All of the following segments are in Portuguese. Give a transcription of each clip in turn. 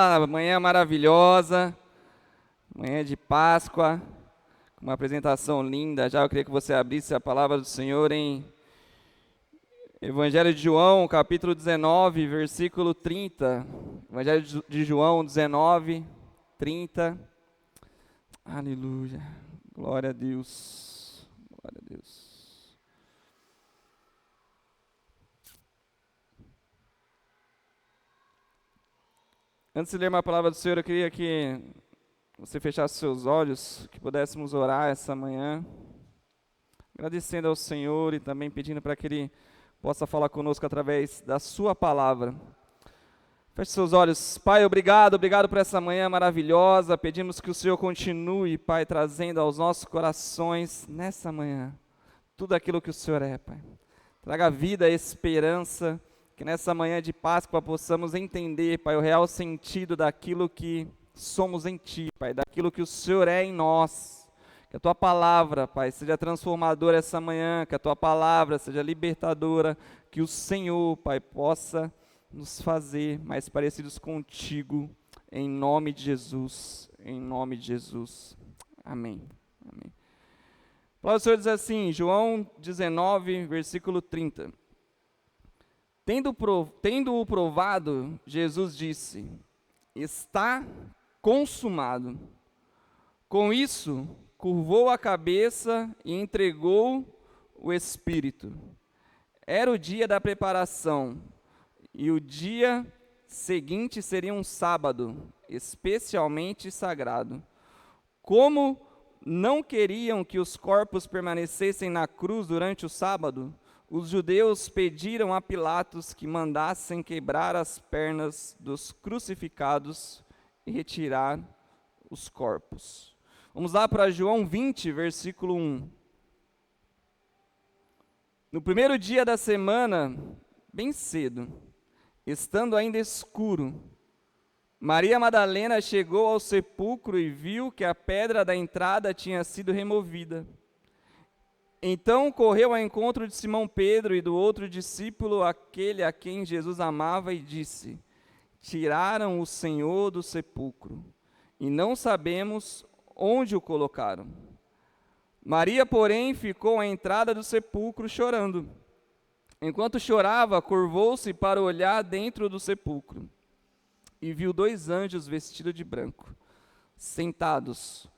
Manhã maravilhosa, manhã de Páscoa, com uma apresentação linda. Já eu queria que você abrisse a palavra do Senhor em Evangelho de João, capítulo 19, versículo 30. Evangelho de João 19, 30. Aleluia. Glória a Deus. Glória a Deus. Antes de ler uma palavra do Senhor, eu queria que você fechasse seus olhos, que pudéssemos orar essa manhã, agradecendo ao Senhor e também pedindo para que Ele possa falar conosco através da sua palavra. Feche seus olhos. Pai, obrigado por essa manhã maravilhosa. Pedimos que o Senhor continue, Pai, trazendo aos nossos corações, nessa manhã, tudo aquilo que o Senhor é, Pai. Traga vida, esperança, que nessa manhã de Páscoa possamos entender, Pai, o real sentido daquilo que somos em Ti, Pai, daquilo que o Senhor é em nós. Que a Tua palavra, Pai, seja transformadora essa manhã, que a Tua palavra seja libertadora, que o Senhor, Pai, possa nos fazer mais parecidos contigo, em nome de Jesus, em nome de Jesus. Amém. Amém. A palavra do Senhor diz assim, João 19, versículo 30. Tendo-o provado, Jesus disse, está consumado. Com isso, curvou a cabeça e entregou o Espírito. Era o dia da preparação, e o dia seguinte seria um sábado, especialmente sagrado. Como não queriam que os corpos permanecessem na cruz durante o sábado, os judeus pediram a Pilatos que mandassem quebrar as pernas dos crucificados e retirar os corpos. Vamos lá para João 20, versículo 1. No primeiro dia da semana, bem cedo, estando ainda escuro, Maria Madalena chegou ao sepulcro e viu que a pedra da entrada tinha sido removida. Então correu ao encontro de Simão Pedro e do outro discípulo, aquele a quem Jesus amava, e disse, tiraram o Senhor do sepulcro, e não sabemos onde o colocaram. Maria, porém, ficou à entrada do sepulcro chorando. Enquanto chorava, curvou-se para olhar dentro do sepulcro, e viu 2 anjos vestidos de branco, sentados,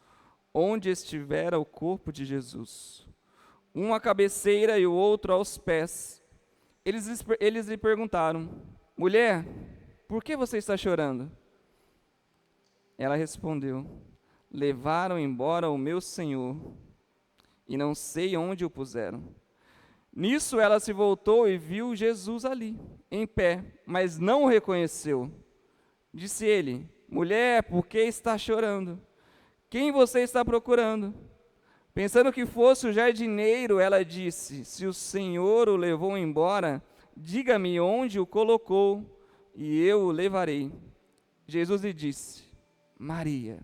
onde estivera o corpo de Jesus. Um à cabeceira e o outro aos pés. Eles lhe perguntaram, mulher, por que você está chorando? Ela respondeu, levaram embora o meu Senhor, e não sei onde o puseram. Nisso ela se voltou e viu Jesus ali, em pé, mas não o reconheceu. Disse ele, mulher, por que está chorando? Quem você está procurando? Pensando que fosse o jardineiro, ela disse, se o Senhor o levou embora, diga-me onde o colocou, e eu o levarei. Jesus lhe disse, Maria.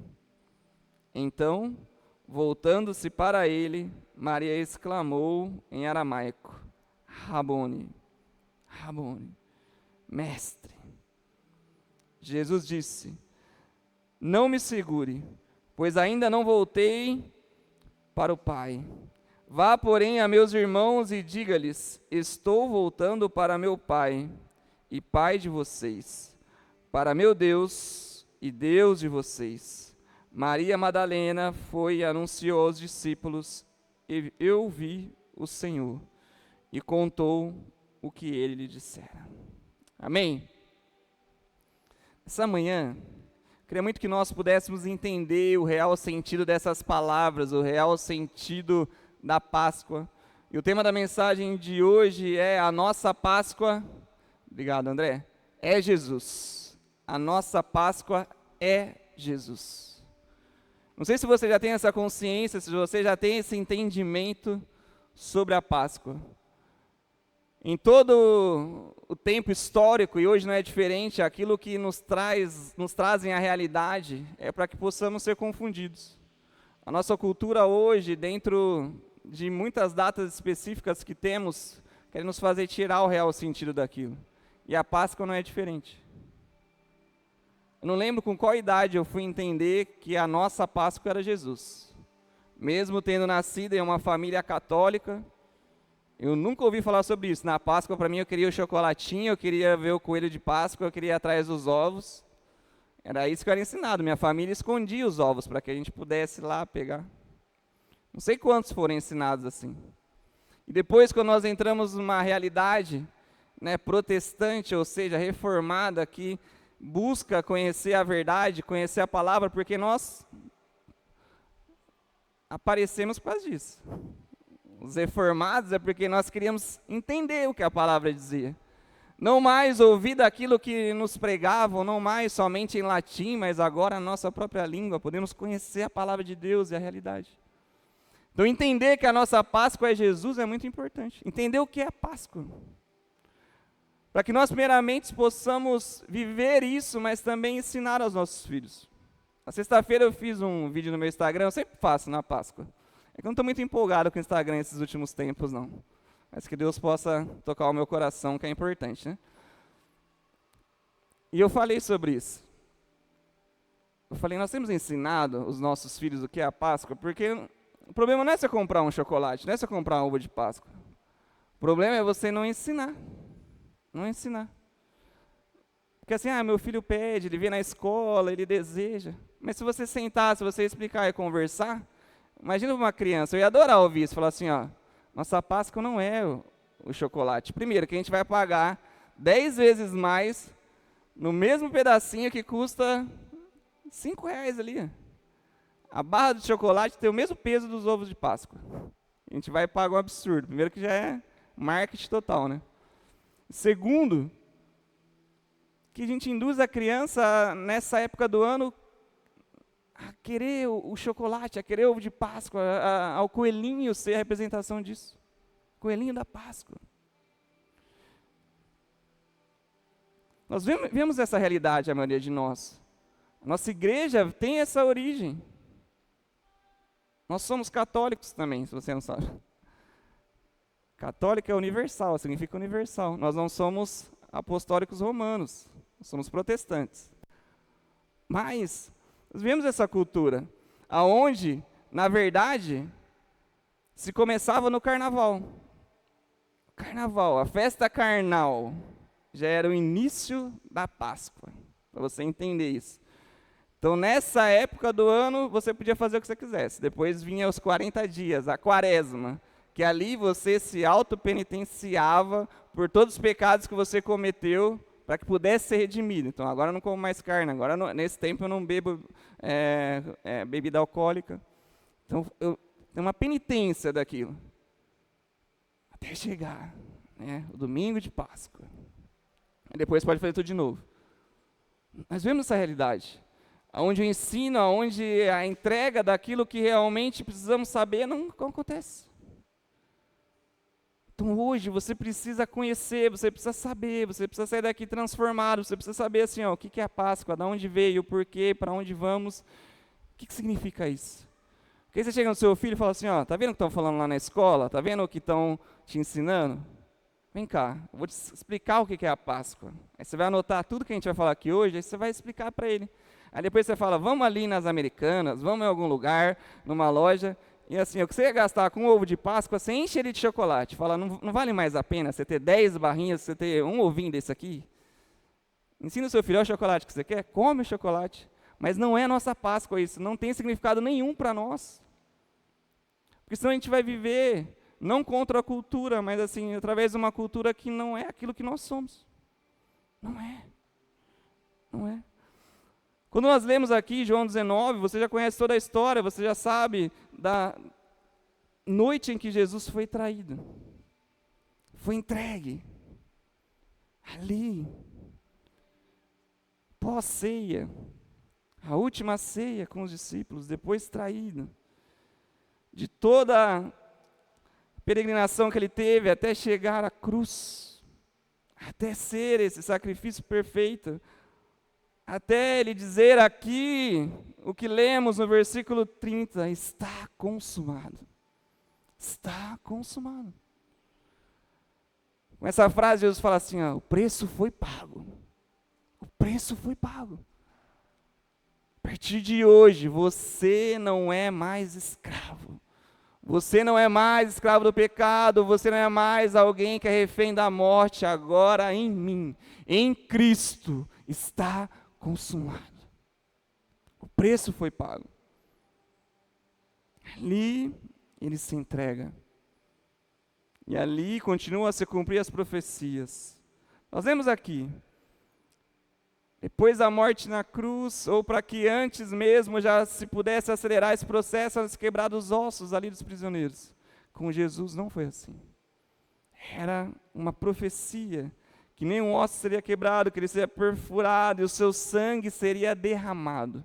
Então, voltando-se para ele, Maria exclamou em aramaico, Rabone, Rabone, mestre. Jesus disse, não me segure, pois ainda não voltei para o Pai. Vá, porém, a meus irmãos e diga-lhes, estou voltando para meu Pai e Pai de vocês, para meu Deus e Deus de vocês. Maria Madalena foi e anunciou aos discípulos, eu vi o Senhor, e contou o que ele lhe dissera. Amém? Essa manhã, queria muito que nós pudéssemos entender o real sentido dessas palavras, o real sentido da Páscoa. E o tema da mensagem de hoje é a nossa Páscoa, obrigado André, é Jesus. A nossa Páscoa é Jesus. Não sei se você já tem essa consciência, se você já tem esse entendimento sobre a Páscoa. Em todo o tempo histórico, e hoje não é diferente, aquilo que nos trazem a realidade é para que possamos ser confundidos. A nossa cultura hoje, dentro de muitas datas específicas que temos, quer nos fazer tirar o real sentido daquilo. E a Páscoa não é diferente. Eu não lembro com qual idade eu fui entender que a nossa Páscoa era Jesus. Mesmo tendo nascido em uma família católica, eu nunca ouvi falar sobre isso. Na Páscoa, para mim, eu queria o chocolatinho, eu queria ver o coelho de Páscoa, eu queria ir atrás dos ovos. Era isso que eu era ensinado. Minha família escondia os ovos para que a gente pudesse ir lá pegar. Não sei quantos foram ensinados assim. E depois, quando nós entramos numa realidade, né, protestante, ou seja, reformada, que busca conhecer a verdade, conhecer a palavra, porque nós aparecemos por causa disso. Os reformados é porque nós queríamos entender o que a palavra dizia. Não mais ouvir daquilo que nos pregavam, não mais somente em latim, mas agora a nossa própria língua, podemos conhecer a palavra de Deus e a realidade. Então entender que a nossa Páscoa é Jesus é muito importante. Entender o que é a Páscoa. Para que nós primeiramente possamos viver isso, mas também ensinar aos nossos filhos. Na sexta-feira eu fiz um vídeo no meu Instagram, eu sempre faço na Páscoa. É que eu não estou muito empolgado com o Instagram esses últimos tempos, não. Mas que Deus possa tocar o meu coração, que é importante, né? E eu falei sobre isso. Eu falei, nós temos ensinado os nossos filhos o que é a Páscoa, porque o problema não é você comprar um chocolate, não é você comprar uma uva de Páscoa. O problema é você não ensinar. Não ensinar. Porque assim, meu filho pede, ele vê na escola, ele deseja. Mas se você sentar, se você explicar e conversar, imagina uma criança, eu ia adorar ouvir isso, falar assim, nossa Páscoa não é o chocolate. Primeiro, que a gente vai pagar 10 vezes mais no mesmo pedacinho que custa R$ 5 ali. A barra de chocolate tem o mesmo peso dos ovos de Páscoa. A gente vai pagar um absurdo. Primeiro que já é marketing total, né? Segundo, que a gente induz a criança nessa época do ano a querer o chocolate, a querer o ovo de Páscoa, ao coelhinho ser a representação disso. Coelhinho da Páscoa. Nós vemos essa realidade, a maioria de nós. A nossa igreja tem essa origem. Nós somos católicos também, se você não sabe. Católico é universal, significa universal. Nós não somos apostólicos romanos, nós somos protestantes. Mas nós vemos essa cultura, aonde, na verdade, se começava no carnaval. Carnaval, a festa carnal, já era o início da Páscoa, para você entender isso. Então, nessa época do ano, você podia fazer o que você quisesse. Depois vinha os 40 dias, a quaresma, que ali você se autopenitenciava por todos os pecados que você cometeu, para que pudesse ser redimido. Então, agora eu não como mais carne, agora nesse tempo eu não bebo bebida alcoólica. Então, eu tenho uma penitência daquilo. Até chegar, né, o domingo de Páscoa. E depois pode fazer tudo de novo. Nós vemos essa realidade. Onde o ensino, onde a entrega daquilo que realmente precisamos saber, não acontece. Então hoje você precisa conhecer, você precisa saber, você precisa sair daqui transformado, você precisa saber assim, o que é a Páscoa, de onde veio, o porquê, para onde vamos, o que significa isso? Porque aí você chega no seu filho e fala assim, tá vendo o que estão falando lá na escola? Tá vendo o que estão te ensinando? Vem cá, eu vou te explicar o que é a Páscoa. Aí você vai anotar tudo que a gente vai falar aqui hoje, aí você vai explicar para ele. Aí depois você fala, vamos ali nas Americanas, vamos em algum lugar, numa loja, e assim, o que você ia gastar com um ovo de Páscoa, você enche ele de chocolate. Fala, não vale mais a pena você ter 10 barrinhas, você ter um ovinho desse aqui? Ensina o seu filho o chocolate que você quer, come o chocolate. Mas não é a nossa Páscoa isso, não tem significado nenhum para nós. Porque senão a gente vai viver, não contra a cultura, mas assim, através de uma cultura que não é aquilo que nós somos. Não é. Não é. Quando nós lemos aqui João 19, você já conhece toda a história, você já sabe da noite em que Jesus foi traído. Foi entregue. Ali. Pós-ceia. A última ceia com os discípulos, depois traído. De toda a peregrinação que ele teve até chegar à cruz. Até ser esse sacrifício perfeito. Até ele dizer aqui, o que lemos no versículo 30, está consumado. Está consumado. Com essa frase, Jesus fala assim, o preço foi pago. O preço foi pago. partir de hoje, você não é mais escravo. Você não é mais escravo do pecado, você não é mais alguém que é refém da morte. Agora em mim, em Cristo, está consumado. O preço foi pago. Ali ele se entrega. E ali continuam a se cumprir as profecias. Nós vemos aqui, depois da morte na cruz, ou para que antes mesmo já se pudesse acelerar esse processo, a se quebrar os ossos ali dos prisioneiros. Com Jesus não foi assim. Era uma profecia, que nenhum osso seria quebrado, que ele seria perfurado e o seu sangue seria derramado,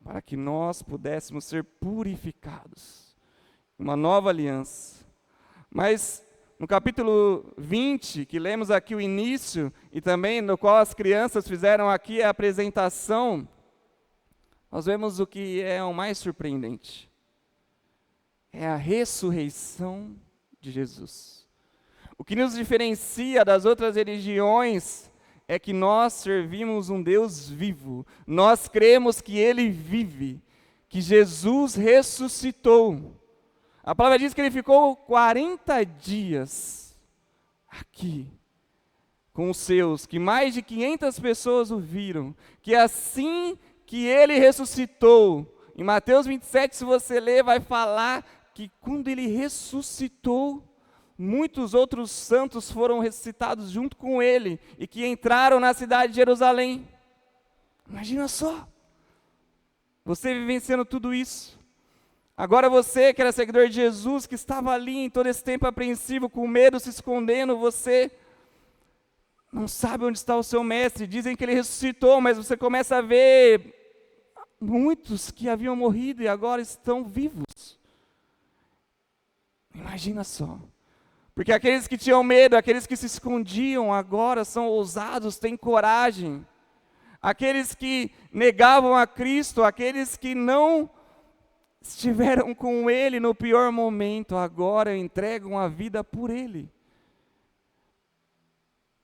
para que nós pudéssemos ser purificados. Uma nova aliança. Mas no capítulo 20, que lemos aqui o início, e também no qual as crianças fizeram aqui a apresentação, nós vemos o que é o mais surpreendente. É a ressurreição de Jesus. O que nos diferencia das outras religiões é que nós servimos um Deus vivo. Nós cremos que Ele vive, que Jesus ressuscitou. A palavra diz que Ele ficou 40 dias aqui com os seus, que mais de 500 pessoas o viram, que assim que Ele ressuscitou, em Mateus 27, se você ler, vai falar que quando Ele ressuscitou, muitos outros santos foram ressuscitados junto com Ele, e que entraram na cidade de Jerusalém. Imagina só, você vivenciando tudo isso. Agora você que era seguidor de Jesus, que estava ali em todo esse tempo apreensivo, com medo, se escondendo, você não sabe onde está o seu mestre. Dizem que ele ressuscitou, mas você começa a ver muitos que haviam morrido e agora estão vivos. Imagina só. Porque aqueles que tinham medo, aqueles que se escondiam, agora são ousados, têm coragem. Aqueles que negavam a Cristo, aqueles que não estiveram com Ele no pior momento, agora entregam a vida por Ele.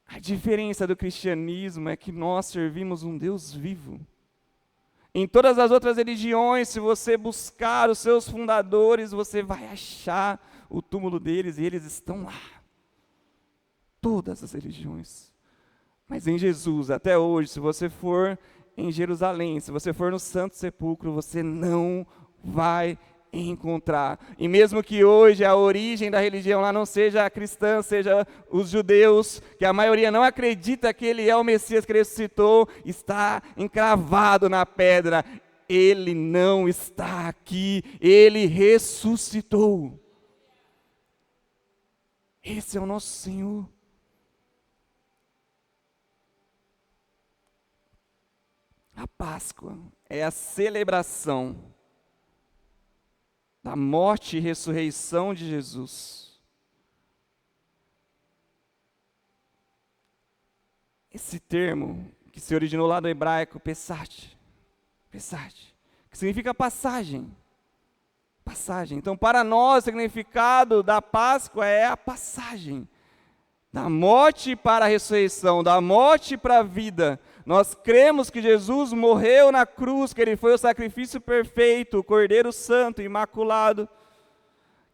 A diferença do cristianismo é que nós servimos um Deus vivo. Em todas as outras religiões, se você buscar os seus fundadores, você vai achar o túmulo deles e eles estão lá. Todas as religiões. Mas em Jesus, até hoje, se você for em Jerusalém, se você for no Santo Sepulcro, você não vai encontrar. E mesmo que hoje a origem da religião lá não seja a cristã, seja os judeus, que a maioria não acredita que ele é o Messias que ressuscitou, está encravado na pedra. Ele não está aqui, ele ressuscitou. Esse é o nosso Senhor. A Páscoa é a celebração da morte e ressurreição de Jesus. Esse termo, que se originou lá do hebraico, Pesach, que significa passagem. Passagem. Então, para nós, o significado da Páscoa é a passagem da morte para a ressurreição, da morte para a vida. Nós cremos que Jesus morreu na cruz, que Ele foi o sacrifício perfeito, o Cordeiro Santo, imaculado,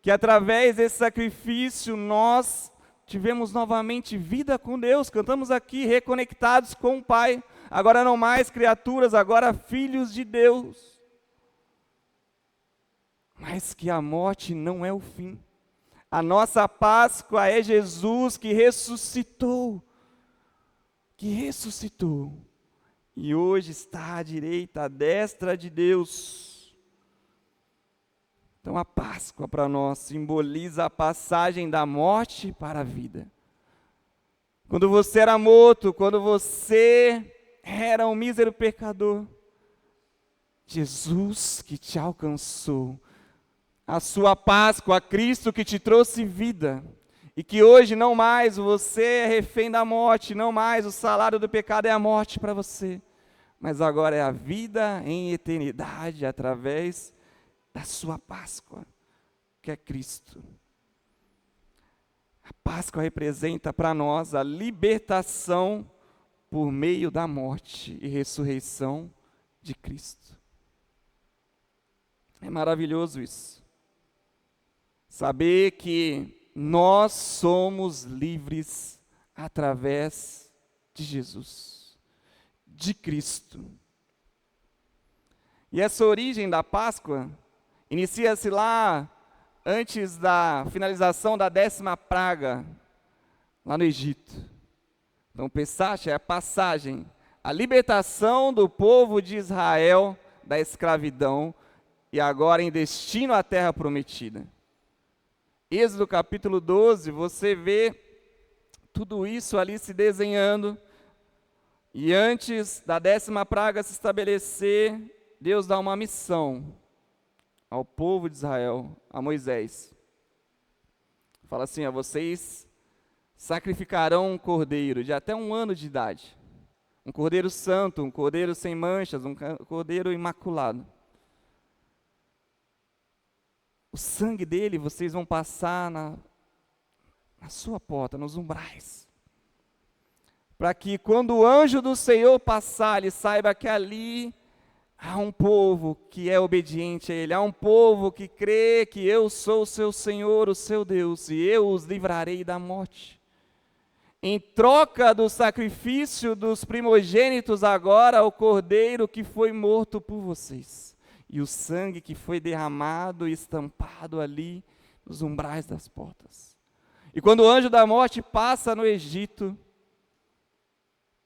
que através desse sacrifício nós tivemos novamente vida com Deus, cantamos aqui reconectados com o Pai, agora não mais criaturas, agora filhos de Deus. Mas que a morte não é o fim. A nossa Páscoa é Jesus que ressuscitou. E hoje está à direita, à destra de Deus. Então a Páscoa para nós simboliza a passagem da morte para a vida. Quando você era morto, quando você era um mísero pecador, Jesus que te alcançou, a sua Páscoa, Cristo que te trouxe vida, e que hoje não mais você é refém da morte, não mais o salário do pecado é a morte para você, mas agora é a vida em eternidade através da sua Páscoa, que é Cristo. A Páscoa representa para nós a libertação por meio da morte e ressurreição de Cristo. É maravilhoso isso. Saber que nós somos livres através de Jesus, de Cristo. E essa origem da Páscoa inicia-se lá antes da finalização da 10ª praga, lá no Egito. Então, Pessach é a passagem, a libertação do povo de Israel da escravidão e agora em destino à terra prometida. Êxodo capítulo 12, você vê tudo isso ali se desenhando. E antes da 10ª praga se estabelecer, Deus dá uma missão ao povo de Israel, a Moisés. Fala assim, vocês sacrificarão um cordeiro de até 1 ano de idade. Um cordeiro santo, um cordeiro sem manchas, um cordeiro imaculado. O sangue dele vocês vão passar na sua porta, nos umbrais. Para que quando o anjo do Senhor passar, ele saiba que ali há um povo que é obediente a ele, há um povo que crê que eu sou o seu Senhor, o seu Deus, e eu os livrarei da morte. Em troca do sacrifício dos primogênitos, agora o cordeiro que foi morto por vocês. E o sangue que foi derramado e estampado ali nos umbrais das portas. E quando o anjo da morte passa no Egito,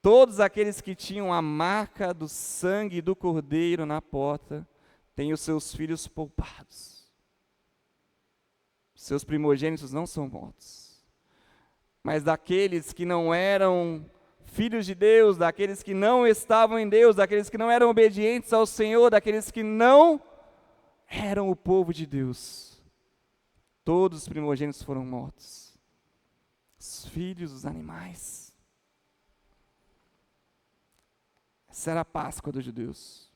todos aqueles que tinham a marca do sangue do cordeiro na porta, têm os seus filhos poupados. Seus primogênitos não são mortos. Mas daqueles que não eram filhos de Deus, daqueles que não estavam em Deus, daqueles que não eram obedientes ao Senhor, daqueles que não eram o povo de Deus, todos os primogênitos foram mortos. Os filhos, os animais. Essa era a Páscoa dos judeus.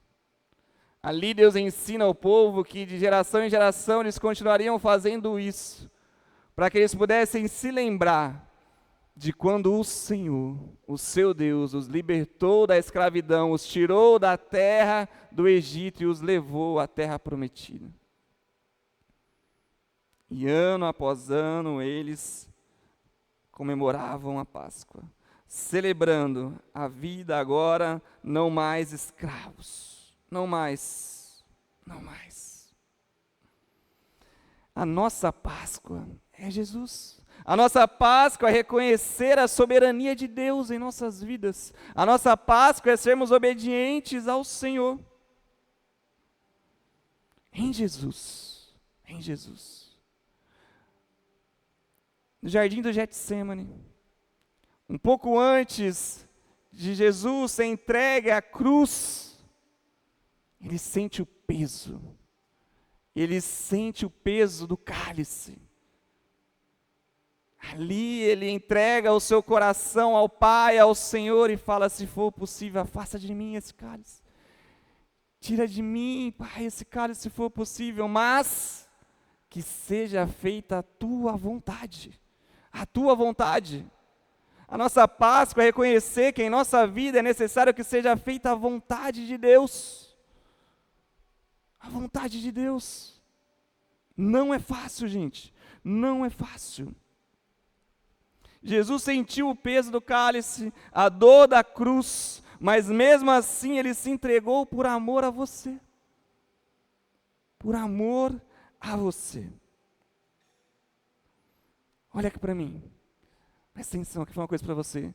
Ali Deus ensina ao povo que de geração em geração eles continuariam fazendo isso, para que eles pudessem se lembrar de quando o Senhor, o seu Deus, os libertou da escravidão, os tirou da terra do Egito e os levou à terra prometida. E ano após ano eles comemoravam a Páscoa, celebrando a vida agora não mais escravos, não mais. A nossa Páscoa é Jesus. A nossa Páscoa é reconhecer a soberania de Deus em nossas vidas. A nossa Páscoa é sermos obedientes ao Senhor. Em Jesus. No jardim do Getsêmani, um pouco antes de Jesus ser entregue à cruz, ele sente o peso. Ele sente o peso do cálice. Ali ele entrega o seu coração ao Pai, ao Senhor e fala, se for possível, afasta de mim esse cálice. Tira de mim, Pai, esse cálice se for possível, mas que seja feita a tua vontade. A tua vontade. A nossa Páscoa é reconhecer que em nossa vida é necessário que seja feita a vontade de Deus. A vontade de Deus. Não é fácil, gente. Não é fácil. Jesus sentiu o peso do cálice, a dor da cruz, mas mesmo assim ele se entregou por amor a você. Por amor a você. Olha aqui para mim. Presta atenção, aqui foi uma coisa para você.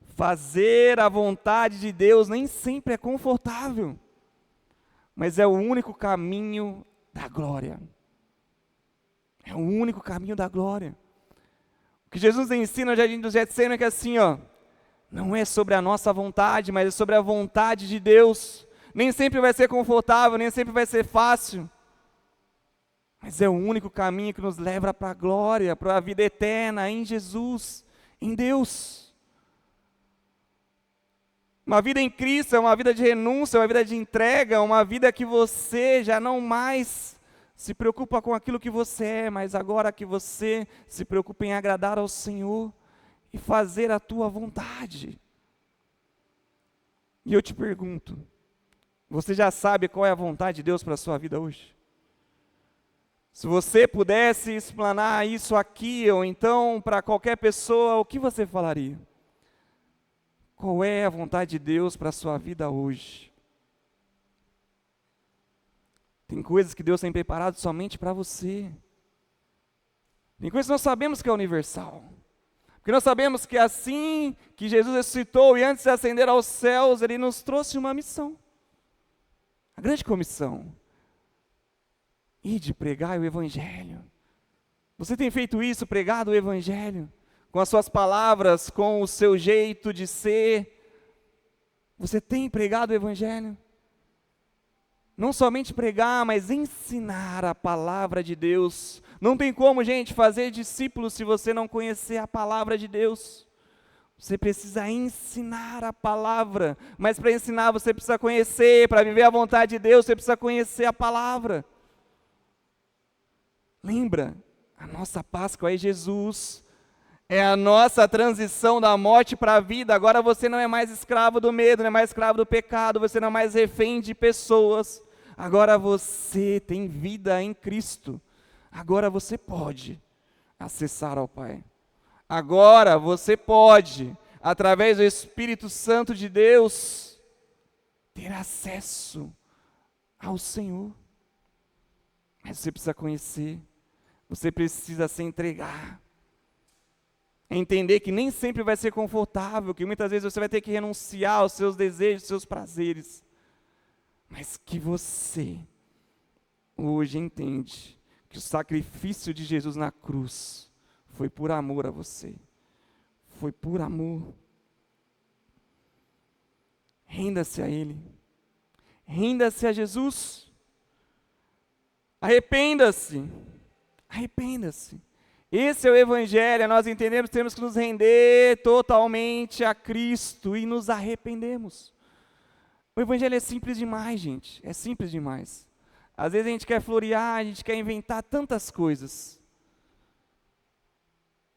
Fazer a vontade de Deus nem sempre é confortável, mas é o único caminho da glória. É o único caminho da glória. O que Jesus ensina no jardim do Getsêmani é que assim, não é sobre a nossa vontade, mas é sobre a vontade de Deus. Nem sempre vai ser confortável, nem sempre vai ser fácil, mas é o único caminho que nos leva para a glória, para a vida eterna em Jesus, em Deus. Uma vida em Cristo é uma vida de renúncia, uma vida de entrega, uma vida que você já não mais se preocupa com aquilo que você é, mas agora que você se preocupa em agradar ao Senhor e fazer a tua vontade. E eu te pergunto, Você já sabe qual é a vontade de Deus para a sua vida hoje? Se você pudesse explanar isso aqui, ou então para qualquer pessoa, o que você falaria? Qual é a vontade de Deus para a sua vida hoje? Tem coisas que Deus tem preparado somente para você. Tem coisas que nós sabemos que é universal. Porque nós sabemos que assim que Jesus ressuscitou e antes de ascender aos céus, Ele nos trouxe uma missão. A grande comissão. Ide pregar o Evangelho. Você tem feito isso, pregado o Evangelho? Com as suas palavras, com o seu jeito de ser. Você tem pregado o Evangelho? Não somente pregar, mas ensinar a palavra de Deus. Não tem como, gente, fazer discípulos se você não conhecer a palavra de Deus. Você precisa ensinar a palavra, mas para ensinar você precisa conhecer, para viver a vontade de Deus você precisa conhecer a palavra. Lembra, a nossa Páscoa é Jesus, é a nossa transição da morte para a vida. Agora você não é mais escravo do medo, não é mais escravo do pecado, você não é mais refém de pessoas. Agora você tem vida em Cristo. Agora você pode acessar ao Pai. Agora você pode, através do Espírito Santo de Deus, ter acesso ao Senhor. Mas você precisa conhecer, você precisa se entregar. Entender que nem sempre vai ser confortável, que muitas vezes você vai ter que renunciar aos seus desejos, aos seus prazeres. Mas que você hoje entende que o sacrifício de Jesus na cruz foi por amor a você. Foi por amor. Renda-se a Ele. Renda-se a Jesus. Arrependa-se. Arrependa-se. Esse é o Evangelho. Nós entendemos que temos que nos render totalmente a Cristo e nos arrependemos. O Evangelho é simples demais, gente. É simples demais. Às vezes a gente quer florear, a gente quer inventar tantas coisas.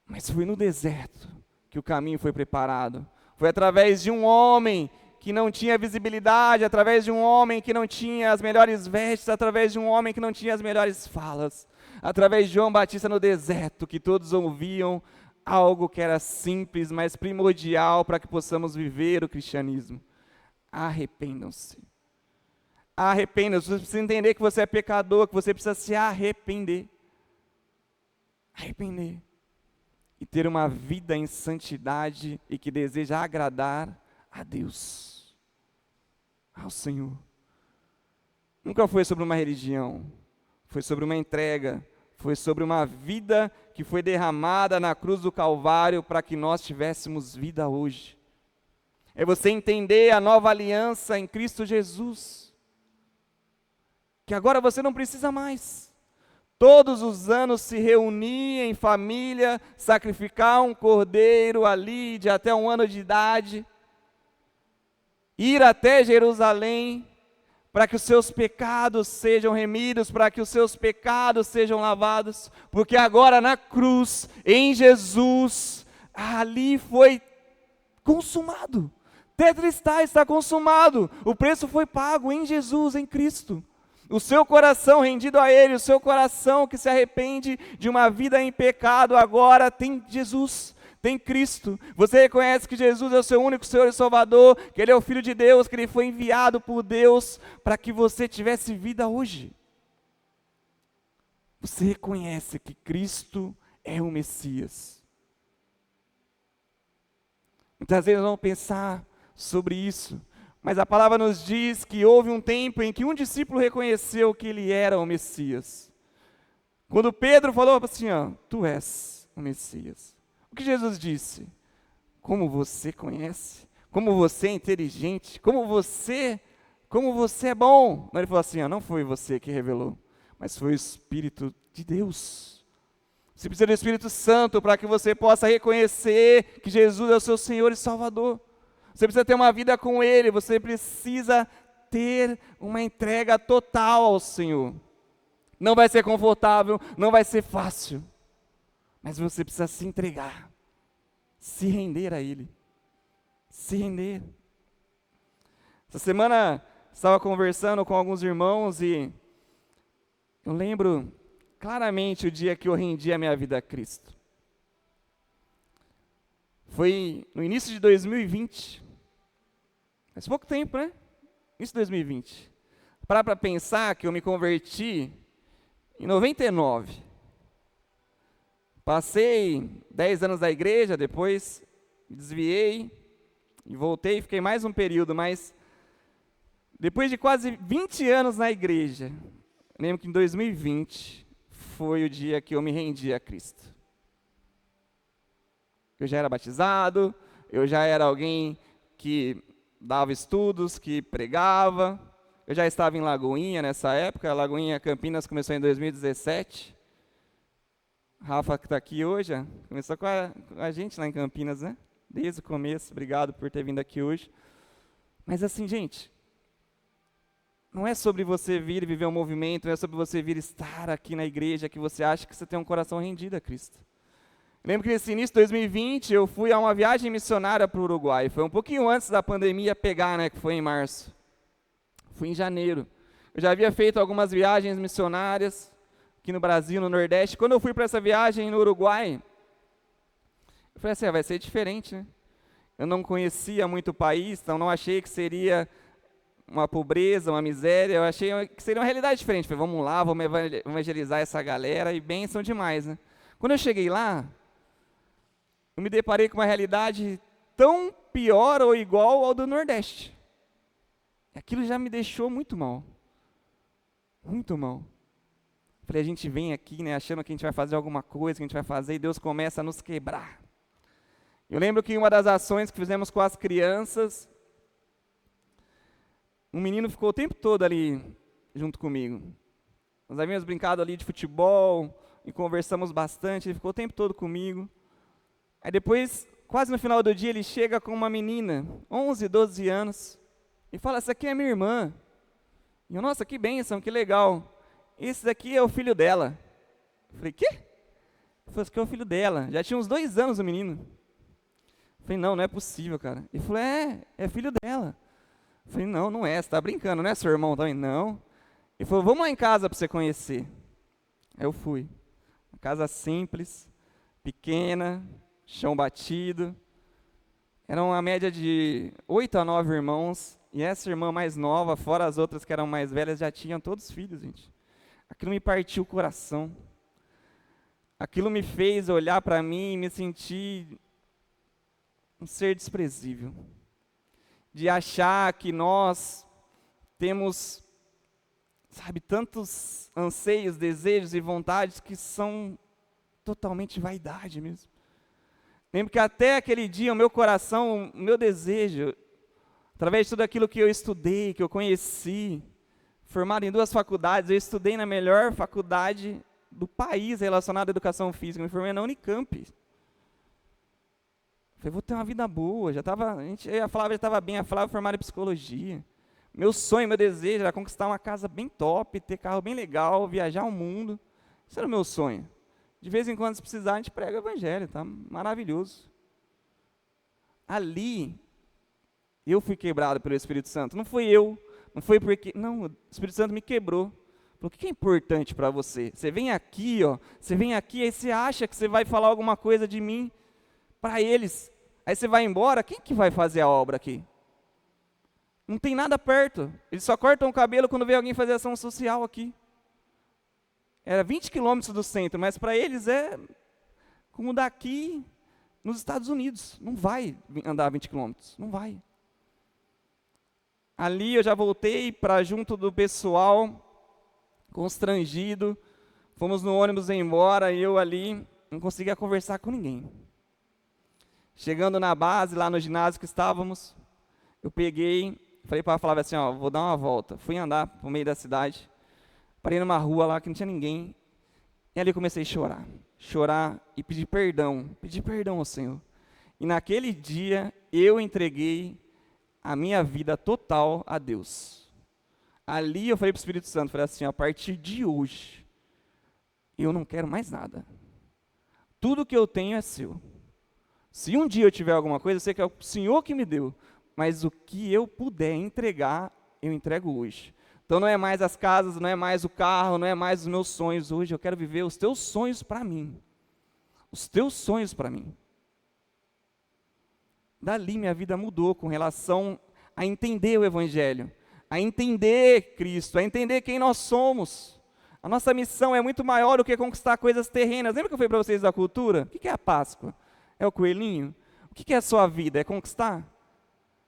Mas foi no deserto que o caminho foi preparado. Foi através de um homem que não tinha visibilidade, através de um homem que não tinha as melhores vestes, através de um homem que não tinha as melhores falas, através de João Batista no deserto, que todos ouviam algo que era simples, mas primordial para que possamos viver o cristianismo. Arrependam-se. Arrependa-se. Você precisa entender que você é pecador, que você precisa se arrepender. Arrepender. E ter uma vida em santidade e que deseja agradar a Deus, ao Senhor. Nunca foi sobre uma religião, foi sobre uma entrega, foi sobre uma vida que foi derramada na cruz do Calvário para que nós tivéssemos vida hoje. É você entender a nova aliança em Cristo Jesus. Que agora você não precisa mais, todos os anos se reunir em família, sacrificar um cordeiro ali de até 1 ano de idade, ir até Jerusalém, para que os seus pecados sejam remidos, para que os seus pecados sejam lavados, porque agora na cruz, em Jesus, ali foi consumado, tetelestai, está consumado, o preço foi pago em Jesus, em Cristo. O seu coração rendido a Ele, o seu coração que se arrepende de uma vida em pecado, agora tem Jesus, tem Cristo. Você reconhece que Jesus é o seu único Senhor e Salvador, que Ele é o Filho de Deus, que Ele foi enviado por Deus para que você tivesse vida hoje. Você reconhece que Cristo é o Messias. Muitas vezes nós vamos pensar sobre isso, mas a palavra nos diz que houve um tempo em que um discípulo reconheceu que ele era o Messias. Quando Pedro falou assim, tu és o Messias. O que Jesus disse? Como você conhece? Como você é inteligente? Como você é bom? Ele falou assim, não foi você que revelou, mas foi o Espírito de Deus. Você precisa do Espírito Santo para que você possa reconhecer que Jesus é o seu Senhor e Salvador. Você precisa ter uma vida com Ele, você precisa ter uma entrega total ao Senhor. Não vai ser confortável, não vai ser fácil, mas você precisa se entregar, se render a Ele, se render. Essa semana estava conversando com alguns irmãos e eu lembro claramente o dia que eu rendi a minha vida a Cristo. Foi no início de 2020. Faz pouco tempo, né? Início de 2020. Para pensar que eu me converti em 99. Passei 10 anos da igreja, depois me desviei e voltei, fiquei mais um período, mas depois de quase 20 anos na igreja, lembro que em 2020 foi o dia que eu me rendi a Cristo. Eu já era batizado, eu já era alguém que dava estudos, que pregava, eu já estava em Lagoinha nessa época, a Lagoinha Campinas começou em 2017. Rafa, que está aqui hoje, começou com a gente lá em Campinas, né? Desde o começo, obrigado por ter vindo aqui hoje. Mas assim, gente, não é sobre você vir e viver um movimento, não é sobre você vir estar aqui na igreja que você acha que você tem um coração rendido a Cristo. Lembro que nesse início de 2020, eu fui a uma viagem missionária para o Uruguai. Foi um pouquinho antes da pandemia pegar, né, que foi em março. Fui em janeiro. Eu já havia feito algumas viagens missionárias aqui no Brasil, no Nordeste. Quando eu fui para essa viagem no Uruguai, eu falei assim, vai ser diferente, né? Eu não conhecia muito o país, então não achei que seria uma pobreza, uma miséria. Eu achei que seria uma realidade diferente. Falei, vamos lá, vamos evangelizar essa galera, e bênção demais, né? Quando eu cheguei lá, eu me deparei com uma realidade tão pior ou igual ao do Nordeste. Aquilo já me deixou muito mal. Muito mal. Falei, a gente vem aqui, né, achando que a gente vai fazer alguma coisa, que a gente vai fazer, e Deus começa a nos quebrar. Eu lembro que uma das ações que fizemos com as crianças, um menino ficou o tempo todo ali junto comigo. Nós havíamos brincado ali de futebol e conversamos bastante, ele ficou o tempo todo comigo. Aí depois, quase no final do dia, ele chega com uma menina, 11, 12 anos, e fala, essa aqui é minha irmã. E eu, nossa, que bênção, que legal. Esse daqui é o filho dela. Eu falei, quê? Ele falou, esse aqui é o filho dela. Já tinha uns 2 anos o menino. Eu falei, não é possível, cara. Ele falou, é filho dela. Eu falei, não é, você está brincando, não é seu irmão também? Não. Ele falou, vamos lá em casa para você conhecer. Aí eu fui. Uma casa simples, pequena, chão batido. Era uma média de 8 a 9 irmãos. E essa irmã mais nova, fora as outras que eram mais velhas, já tinham todos filhos, gente. Aquilo me partiu o coração. Aquilo me fez olhar para mim e me sentir um ser desprezível. De achar que nós temos, sabe, tantos anseios, desejos e vontades que são totalmente vaidade mesmo. Lembro que até aquele dia o meu coração, o meu desejo, através de tudo aquilo que eu estudei, que eu conheci, formado em 2 faculdades, eu estudei na melhor faculdade do país relacionada à educação física, me formei na Unicamp. Falei, vou ter uma vida boa, a Flávia já estava bem, a Flávia formada em psicologia. Meu sonho, meu desejo era conquistar uma casa bem top, ter carro bem legal, viajar o mundo. Esse era o meu sonho. De vez em quando, se precisar, a gente prega o evangelho, tá? Maravilhoso. Ali, eu fui quebrado pelo Espírito Santo. Não fui eu, não foi porque... Não, o Espírito Santo me quebrou. Falou, o que é importante para você? Você vem aqui, aí você acha que você vai falar alguma coisa de mim para eles. Aí você vai embora, quem que vai fazer a obra aqui? Não tem nada perto. Eles só cortam o cabelo quando vê alguém fazer ação social aqui. Era 20 quilômetros do centro, mas para eles é como daqui nos Estados Unidos. Não vai andar 20 quilômetros, não vai. Ali eu já voltei para junto do pessoal, constrangido. Fomos no ônibus embora e eu ali não conseguia conversar com ninguém. Chegando na base, lá no ginásio que estávamos, eu peguei, falei para a Flávia assim, vou dar uma volta. Fui andar para o meio da cidade, parei numa rua lá que não tinha ninguém, e ali comecei a chorar e pedir perdão ao Senhor. E naquele dia, eu entreguei a minha vida total a Deus. Ali eu falei para o Espírito Santo, falei assim, a partir de hoje, eu não quero mais nada. Tudo que eu tenho é seu. Se um dia eu tiver alguma coisa, eu sei que é o Senhor que me deu, mas o que eu puder entregar, eu entrego hoje. Então não é mais as casas, não é mais o carro, não é mais os meus sonhos. Hoje eu quero viver os teus sonhos para mim. Os teus sonhos para mim. Dali minha vida mudou com relação a entender o Evangelho, a entender Cristo, a entender quem nós somos. A nossa missão é muito maior do que conquistar coisas terrenas. Lembra que eu falei para vocês da cultura? O que é a Páscoa? É o coelhinho? O que é a sua vida? É conquistar?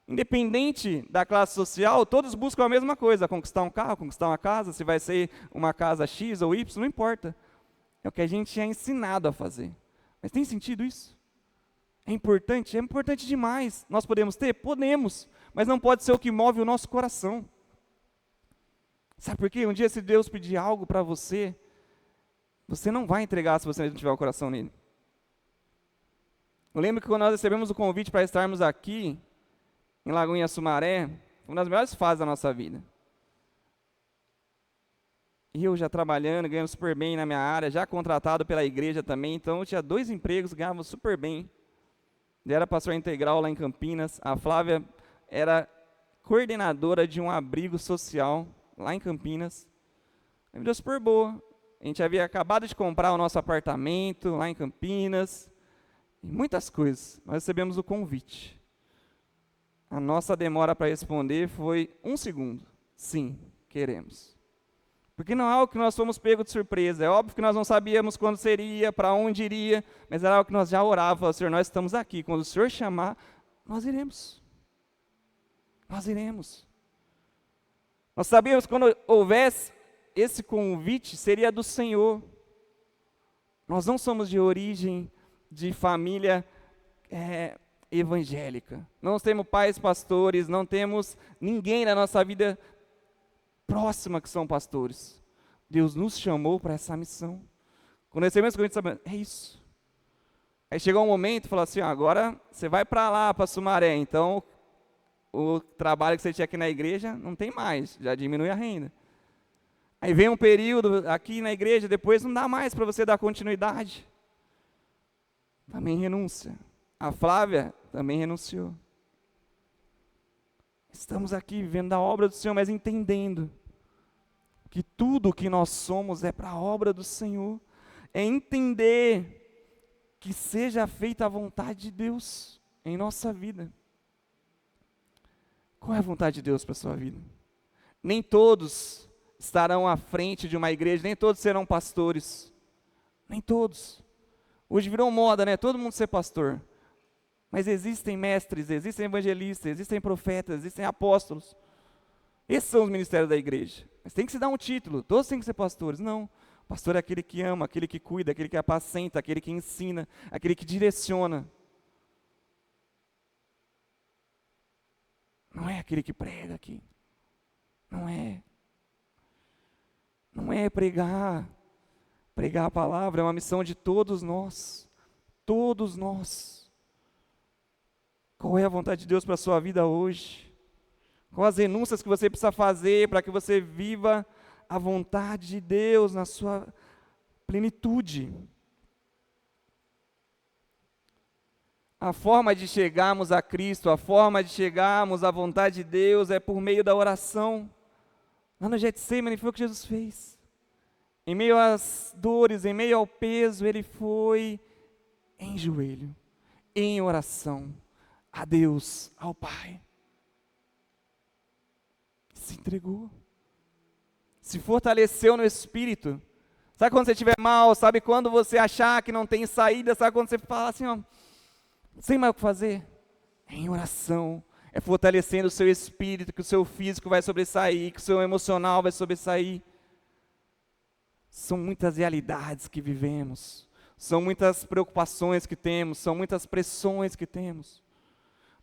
Independente da classe social, todos buscam a mesma coisa, conquistar um carro, conquistar uma casa, se vai ser uma casa X ou Y, não importa. É o que a gente é ensinado a fazer. Mas tem sentido isso? É importante demais. Nós podemos ter? Podemos, mas não pode ser o que move o nosso coração. Sabe por quê? Um dia se Deus pedir algo para você, você não vai entregar se você não tiver o coração nele. Eu lembro que quando nós recebemos o convite para estarmos aqui, em Lagoinha Sumaré, foi uma das melhores fases da nossa vida. E eu já trabalhando, ganhando super bem na minha área, já contratado pela igreja também, então eu tinha 2 empregos, ganhava super bem. Eu era pastor integral lá em Campinas, a Flávia era coordenadora de um abrigo social lá em Campinas. A vida super boa. A gente havia acabado de comprar o nosso apartamento lá em Campinas, e muitas coisas. Nós recebemos o convite. A nossa demora para responder foi 1 segundo. Sim, queremos. Porque não é algo que nós fomos pegos de surpresa. É óbvio que nós não sabíamos quando seria, para onde iria, mas era algo que nós já orávamos. Senhor, nós estamos aqui. Quando o Senhor chamar, nós iremos. Nós iremos. Nós sabíamos que quando houvesse esse convite, seria do Senhor. Nós não somos de origem, de família evangélica. Não temos pais pastores, não temos ninguém na nossa vida próxima que são pastores. Deus nos chamou para essa missão. Quando recebemos o convite, sabemos, é isso. Aí chegou um momento e falou assim, agora você vai para lá, para Sumaré, então o trabalho que você tinha aqui na igreja não tem mais, já diminui a renda. Aí vem um período aqui na igreja, depois não dá mais para você dar continuidade. Também renúncia. A Flávia também renunciou. Estamos aqui vivendo a obra do Senhor, mas entendendo que tudo o que nós somos é para a obra do Senhor. É entender que seja feita a vontade de Deus em nossa vida. Qual é a vontade de Deus para a sua vida? Nem todos estarão à frente de uma igreja, nem todos serão pastores. Nem todos. Hoje virou moda, né? Todo mundo ser pastor. Mas existem mestres, existem evangelistas, existem profetas, existem apóstolos. Esses são os ministérios da igreja. Mas tem que se dar um título, todos têm que ser pastores. Não, pastor é aquele que ama, aquele que cuida, aquele que apacenta, aquele que ensina, aquele que direciona. Não é aquele que prega aqui. Não é. Não é pregar. Pregar a palavra é uma missão de todos nós. Todos nós. Qual é a vontade de Deus para a sua vida hoje? Quais as renúncias que você precisa fazer para que você viva a vontade de Deus na sua plenitude? A forma de chegarmos a Cristo, a forma de chegarmos à vontade de Deus é por meio da oração. Lá no Getsemane foi o que Jesus fez. Em meio às dores, em meio ao peso, ele foi em joelho, em oração, a Deus, ao Pai. Se entregou. Se fortaleceu no Espírito. Sabe quando você estiver mal? Sabe quando você achar que não tem saída? Sabe quando você fala assim, ó, sem mais o que fazer? É em oração. É fortalecendo o seu espírito, que o seu físico vai sobressair, que o seu emocional vai sobressair. São muitas realidades que vivemos. São muitas preocupações que temos. São muitas pressões que temos.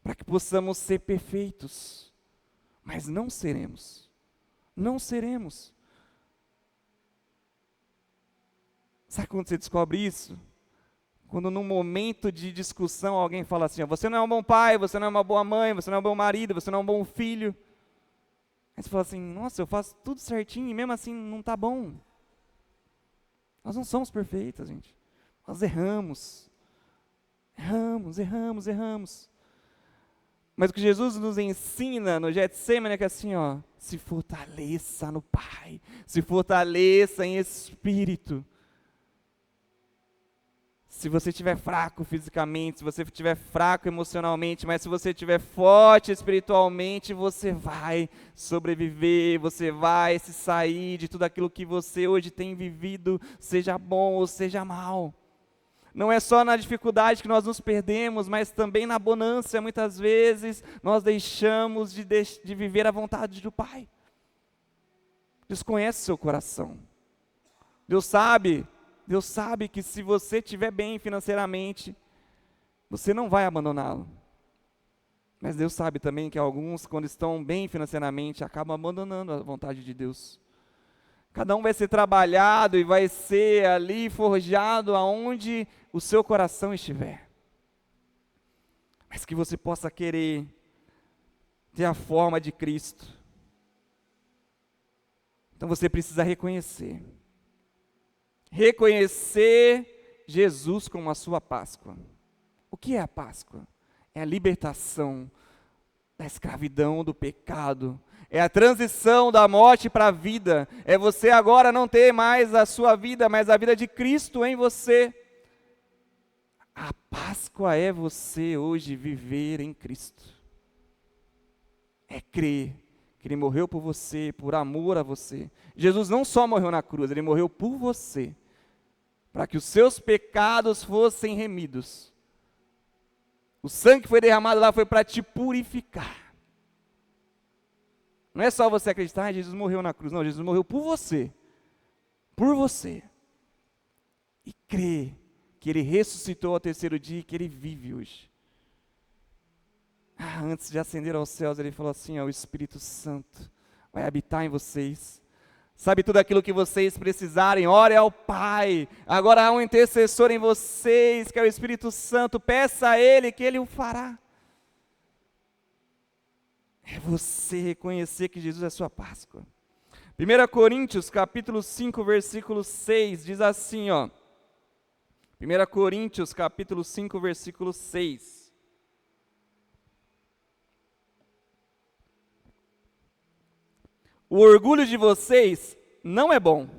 Para que possamos ser perfeitos. Mas não seremos. Não seremos. Sabe quando você descobre isso? Quando num momento de discussão alguém fala assim, ó, você não é um bom pai, você não é uma boa mãe, você não é um bom marido, você não é um bom filho. Aí você fala assim, nossa, eu faço tudo certinho e mesmo assim não está bom. Nós não somos perfeitos, gente. Nós erramos. Erramos. Mas o que Jesus nos ensina no Getsêmani é que assim, ó, se fortaleça no Pai, se fortaleça em espírito. Se você estiver fraco fisicamente, se você estiver fraco emocionalmente, mas se você estiver forte espiritualmente, você vai sobreviver, você vai se sair de tudo aquilo que você hoje tem vivido, seja bom ou seja mal. Não é só na dificuldade que nós nos perdemos, mas também na bonança, muitas vezes, nós deixamos de viver a vontade do Pai. Deus conhece o seu coração. Deus sabe que se você estiver bem financeiramente, você não vai abandoná-lo. Mas Deus sabe também que alguns, quando estão bem financeiramente, acabam abandonando a vontade de Deus. Cada um vai ser trabalhado e vai ser ali forjado aonde o seu coração estiver. Mas que você possa querer ter a forma de Cristo. Então você precisa reconhecer Jesus como a sua Páscoa. O que é a Páscoa? É a libertação da escravidão, do pecado. É a transição da morte para a vida. É você agora não ter mais a sua vida, mas a vida de Cristo em você. A Páscoa é você hoje viver em Cristo. É crer que Ele morreu por você, por amor a você. Jesus não só morreu na cruz, Ele morreu por você, para que os seus pecados fossem remidos. O sangue que foi derramado lá foi para te purificar. Não é só você acreditar, Jesus morreu na cruz. Não, Jesus morreu por você. Por você. E crer que Ele ressuscitou ao terceiro dia e que Ele vive hoje. Antes de ascender aos céus, Ele falou assim, o Espírito Santo vai habitar em vocês. Sabe tudo aquilo que vocês precisarem, ore ao Pai. Agora há um intercessor em vocês, que é o Espírito Santo. Peça a Ele que Ele o fará. É você reconhecer que Jesus é a sua Páscoa. 1 Coríntios, capítulo 5, versículo 6, diz assim, 1 Coríntios, capítulo 5, versículo 6. O orgulho de vocês não é bom.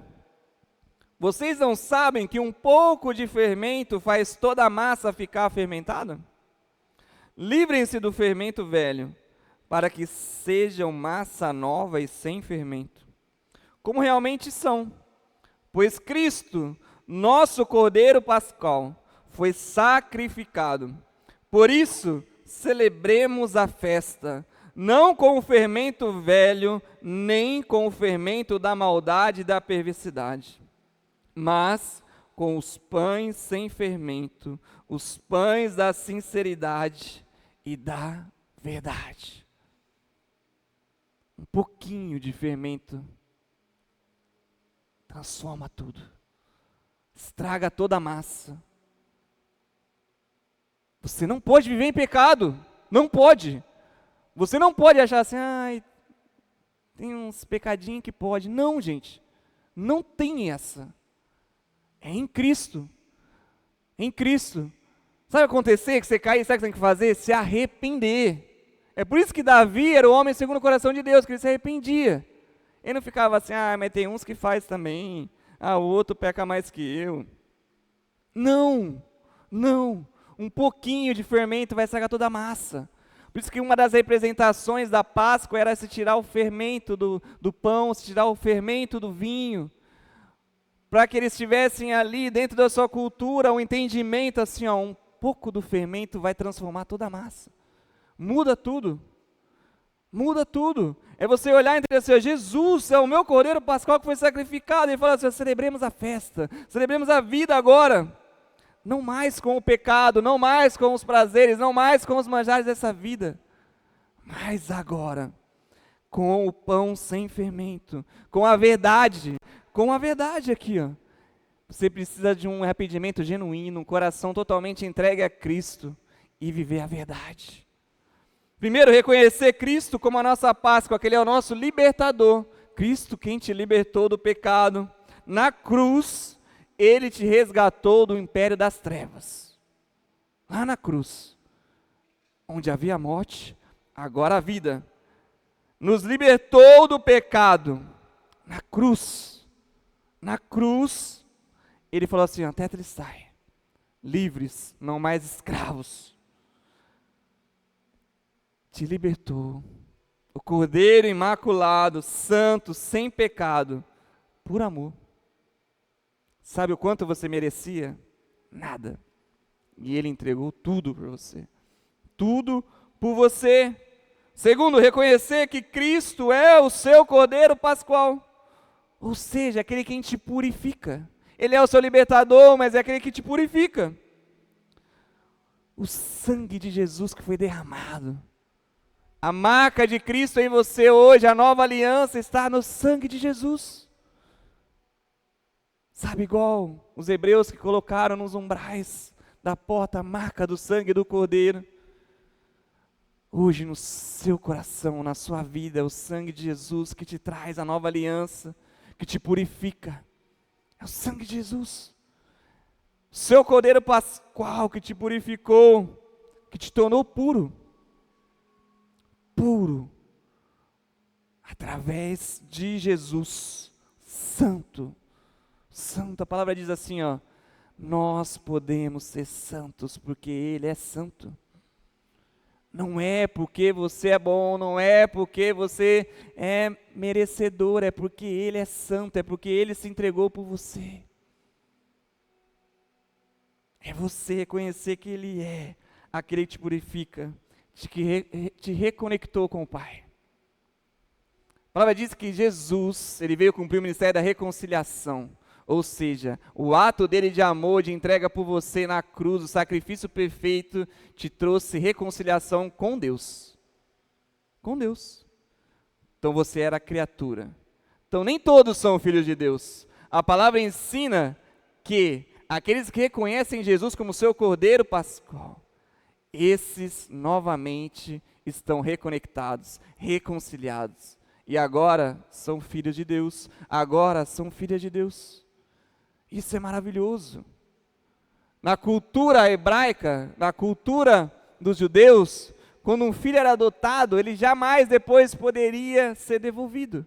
Vocês não sabem que um pouco de fermento faz toda a massa ficar fermentada? Livrem-se do fermento velho, para que sejam massa nova e sem fermento, como realmente são. Pois Cristo, nosso Cordeiro Pascal, foi sacrificado. Por isso, celebremos a festa, não com o fermento velho, nem com o fermento da maldade e da perversidade, mas com os pães sem fermento, os pães da sinceridade e da verdade. Um pouquinho de fermento transforma tudo, estraga toda a massa. Você não pode viver em pecado, não pode. Você não pode achar assim, tem uns pecadinhos que pode. Não, gente, não tem essa. É em Cristo. Em Cristo. Sabe acontecer que você cair, sabe o que você tem que fazer? Se arrepender. É por isso que Davi era o homem segundo o coração de Deus, que ele se arrependia. Ele não ficava assim, mas tem uns que faz também. O outro peca mais que eu. Não, não. Um pouquinho de fermento vai estragar toda a massa. Por isso que uma das representações da Páscoa era se tirar o fermento do pão, se tirar o fermento do vinho, para que eles tivessem ali dentro da sua cultura um entendimento assim, um pouco do fermento vai transformar toda a massa. Muda tudo. Muda tudo. É você olhar e entender assim, Jesus é o meu Cordeiro Pascal que foi sacrificado. Ele fala assim, celebremos a festa, celebremos a vida agora. Não mais com o pecado, não mais com os prazeres, não mais com os manjares dessa vida, mas agora, com o pão sem fermento, com a verdade aqui, Você precisa de um arrependimento genuíno, um coração totalmente entregue a Cristo e viver a verdade. Primeiro, reconhecer Cristo como a nossa Páscoa, que Ele é o nosso libertador. Cristo quem te libertou do pecado. Na cruz, Ele te resgatou do império das trevas. Lá na cruz, onde havia morte, agora a vida. Nos libertou do pecado. Na cruz, ele falou assim, tetelestai, livres, não mais escravos. Te libertou. O Cordeiro Imaculado, santo, sem pecado, por amor. Sabe o quanto você merecia? Nada. E Ele entregou tudo por você. Tudo por você. Segundo, reconhecer que Cristo é o seu Cordeiro Pascual. Ou seja, aquele que te purifica. Ele é o seu libertador, mas é aquele que te purifica. O sangue de Jesus que foi derramado. A marca de Cristo em você hoje, a nova aliança está no sangue de Jesus. Sabe, igual os hebreus que colocaram nos umbrais da porta a marca do sangue do Cordeiro. Hoje no seu coração, na sua vida, é o sangue de Jesus que te traz a nova aliança, que te purifica. É o sangue de Jesus. Seu Cordeiro Pascual que te purificou, que te tornou puro. Puro. Através de Jesus. Santo. Santo. A palavra diz assim, nós podemos ser santos porque Ele é santo. Não é porque você é bom, não é porque você é merecedor, é porque Ele é santo, é porque Ele se entregou por você. É você reconhecer que Ele é aquele que te purifica, que te reconectou com o Pai. A palavra diz que Jesus, Ele veio cumprir o ministério da reconciliação. Ou seja, o ato dele de amor, de entrega por você na cruz, o sacrifício perfeito, te trouxe reconciliação com Deus. Com Deus. Então você era criatura. Então nem todos são filhos de Deus. A palavra ensina que aqueles que reconhecem Jesus como seu Cordeiro Pascual, esses novamente estão reconectados, reconciliados. E agora são filhos de Deus. Agora são filhas de Deus. Isso é maravilhoso. Na cultura hebraica, na cultura dos judeus, quando um filho era adotado, ele jamais depois poderia ser devolvido.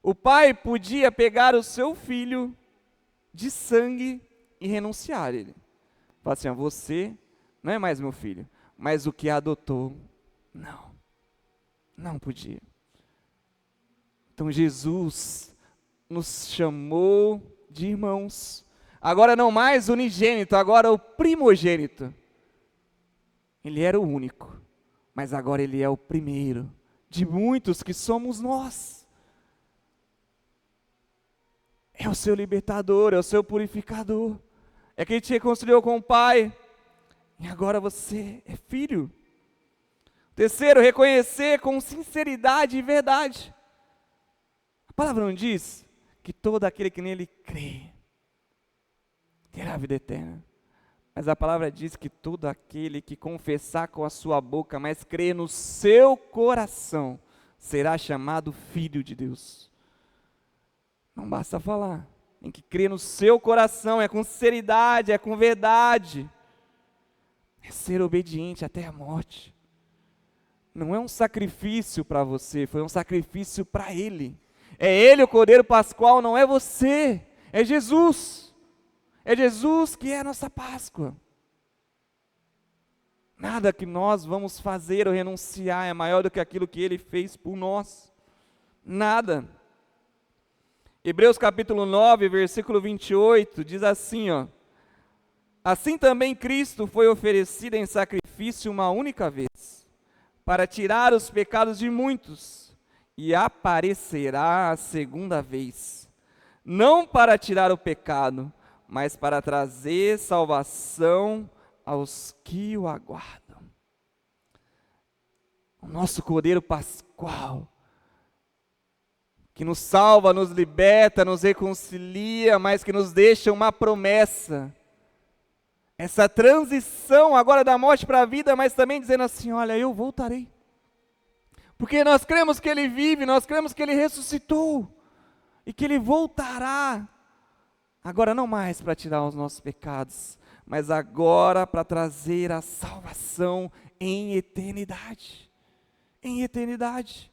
O pai podia pegar o seu filho de sangue e renunciar a ele. Falar assim, você não é mais meu filho, mas o que adotou, não podia. Então Jesus nos chamou de irmãos, agora não mais unigênito, agora o primogênito. Ele era o único, mas agora Ele é o primeiro, de muitos que somos nós. É o seu libertador, é o seu purificador, é quem te reconciliou com o Pai, e agora você é filho. Terceiro, reconhecer com sinceridade e verdade. A palavra não diz que todo aquele que nele crê terá a vida eterna. Mas a palavra diz que todo aquele que confessar com a sua boca, mas crer no seu coração, será chamado filho de Deus. Não basta falar, tem que crer no seu coração, é com sinceridade, é com verdade. É ser obediente até a morte. Não é um sacrifício para você, foi um sacrifício para Ele. É Ele o Cordeiro Pascual, não é você, é Jesus. É Jesus que é a nossa Páscoa. Nada que nós vamos fazer ou renunciar é maior do que aquilo que Ele fez por nós. Nada. Hebreus capítulo 9, versículo 28, diz assim, assim também Cristo foi oferecido em sacrifício uma única vez, para tirar os pecados de muitos, e aparecerá a segunda vez, não para tirar o pecado, mas para trazer salvação aos que o aguardam. O nosso Cordeiro Pascual, que nos salva, nos liberta, nos reconcilia, mas que nos deixa uma promessa. Essa transição agora da morte para a vida, mas também dizendo assim, olha, eu voltarei. Porque nós cremos que Ele vive, nós cremos que Ele ressuscitou, e que Ele voltará, agora não mais para tirar os nossos pecados, mas agora para trazer a salvação em eternidade. em eternidade.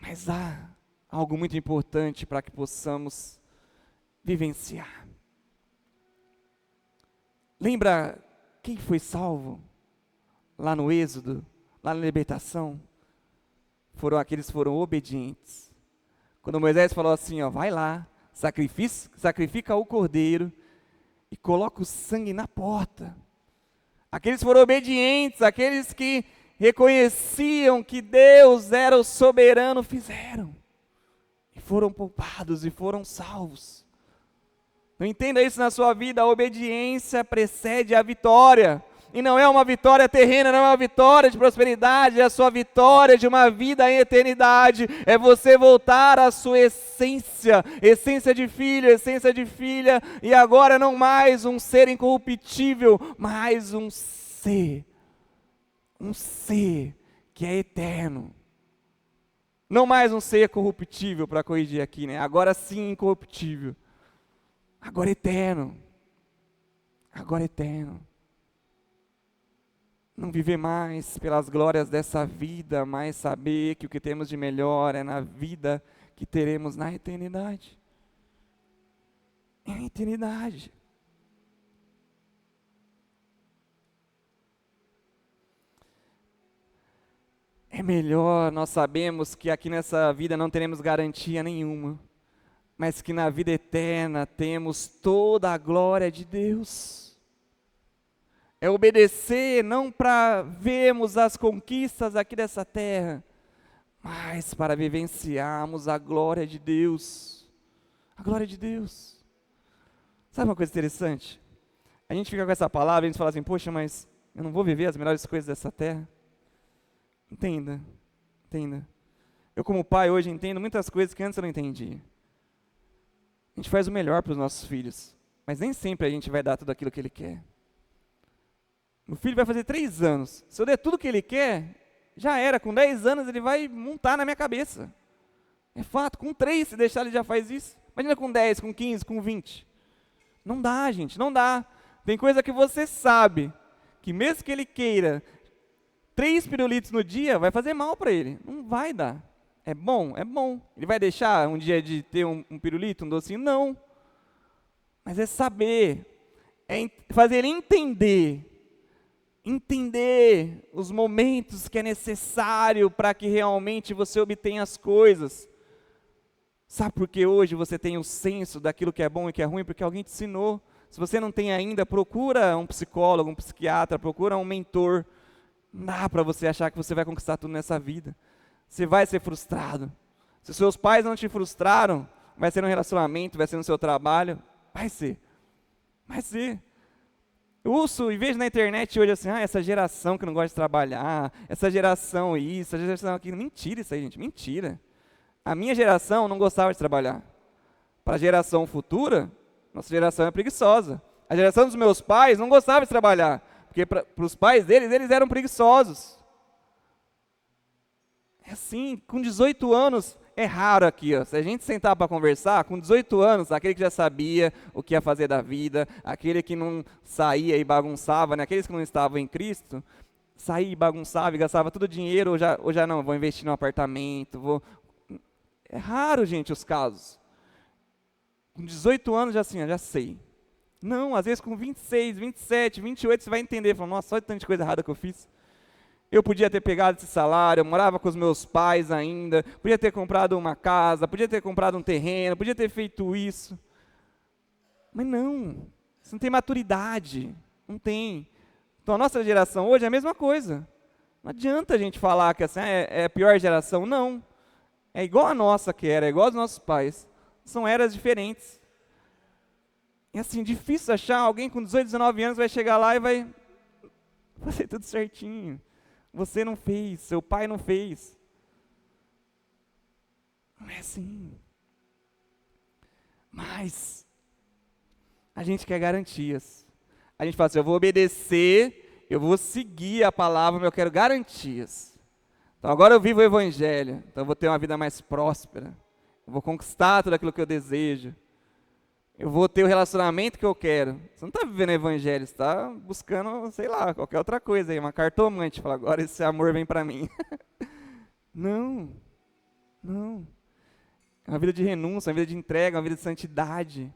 Mas há algo muito importante para que possamos vivenciar. Lembra quem foi salvo lá no Êxodo, lá na libertação? Foram aqueles que foram obedientes. Quando Moisés falou assim, ó, vai lá, sacrifica o cordeiro e coloca o sangue na porta. Aqueles foram obedientes, aqueles que reconheciam que Deus era o soberano, fizeram. E foram poupados e foram salvos. Não entenda isso na sua vida, a obediência precede a vitória. E não é uma vitória terrena, não é uma vitória de prosperidade, é a sua vitória de uma vida em eternidade. É você voltar à sua essência, essência de filho, essência de filha, e agora não mais um ser incorruptível, mas um ser que é eterno. Não mais um ser corruptível, para corrigir aqui, né? Agora sim incorruptível. Agora eterno. Agora eterno. Não viver mais pelas glórias dessa vida, mas saber que o que temos de melhor é na vida que teremos na eternidade. É a eternidade. É melhor, nós sabemos que aqui nessa vida não teremos garantia nenhuma, mas que na vida eterna temos toda a glória de Deus. É obedecer não para vermos as conquistas aqui dessa terra, mas para vivenciarmos a glória de Deus. A glória de Deus. Sabe uma coisa interessante? A gente fica com essa palavra e a gente fala assim, poxa, mas eu não vou viver as melhores coisas dessa terra. Entenda. Eu como pai hoje entendo muitas coisas que antes eu não entendia. A gente faz o melhor para os nossos filhos, mas nem sempre a gente vai dar tudo aquilo que ele quer. Meu filho vai fazer 3 anos. Se eu der tudo o que ele quer, já era. Com 10 anos ele vai montar na minha cabeça. É fato. Com 3, se deixar, ele já faz isso. Imagina com 10, com 15, com 20. Não dá, gente, não dá. Tem coisa que você sabe, que mesmo que ele queira 3 pirulitos no dia, vai fazer mal para ele. Não vai dar. É bom? É bom. Ele vai deixar um dia de ter um pirulito, um docinho? Não. Mas é saber, é fazer ele entender os momentos que é necessário para que realmente você obtenha as coisas. Sabe por que hoje você tem o senso daquilo que é bom e que é ruim? Porque alguém te ensinou. Se você não tem ainda, procura um psicólogo, um psiquiatra, procura um mentor. Não dá para você achar que você vai conquistar tudo nessa vida. Você vai ser frustrado. Se seus pais não te frustraram, vai ser no relacionamento, vai ser no seu trabalho, vai ser. Eu ouço e vejo na internet hoje assim, essa geração que não gosta de trabalhar, essa geração isso, essa geração aquilo. Mentira isso aí, gente, mentira. A minha geração não gostava de trabalhar. Para a geração futura, nossa geração é preguiçosa. A geração dos meus pais não gostava de trabalhar, porque para os pais deles, eles eram preguiçosos. É assim, com 18 anos, é raro aqui, ó, se a gente sentar para conversar, com 18 anos, aquele que já sabia o que ia fazer da vida, aquele que não saía e bagunçava, né? Aqueles que não estavam em Cristo, saía e bagunçava e gastava todo o dinheiro, ou já não, vou investir no apartamento, É raro, gente, os casos. Com 18 anos, já assim, já sei. Não, às vezes com 26, 27, 28, você vai entender, fala, nossa, olha tanta coisa errada que eu fiz. Eu podia ter pegado esse salário, eu morava com os meus pais ainda, podia ter comprado uma casa, podia ter comprado um terreno, podia ter feito isso. Mas não, você não tem maturidade, não tem. Então a nossa geração hoje é a mesma coisa. Não adianta a gente falar que assim, é a pior geração, não. É igual a nossa que era, é igual aos nossos pais. São eras diferentes. É assim, difícil achar alguém com 18, 19 anos vai chegar lá e vai fazer tudo certinho. Você não fez, seu pai não fez. Não é assim. Mas a gente quer garantias. A gente fala assim, eu vou obedecer, eu vou seguir a palavra, mas eu quero garantias. Então agora eu vivo o evangelho, então eu vou ter uma vida mais próspera. Eu vou conquistar tudo aquilo que eu desejo. Eu vou ter o relacionamento que eu quero. Você não está vivendo o evangelho, você está buscando, sei lá, qualquer outra coisa aí, uma cartomante. Fala, agora esse amor vem para mim. Não, não. É uma vida de renúncia, uma vida de entrega, uma vida de santidade.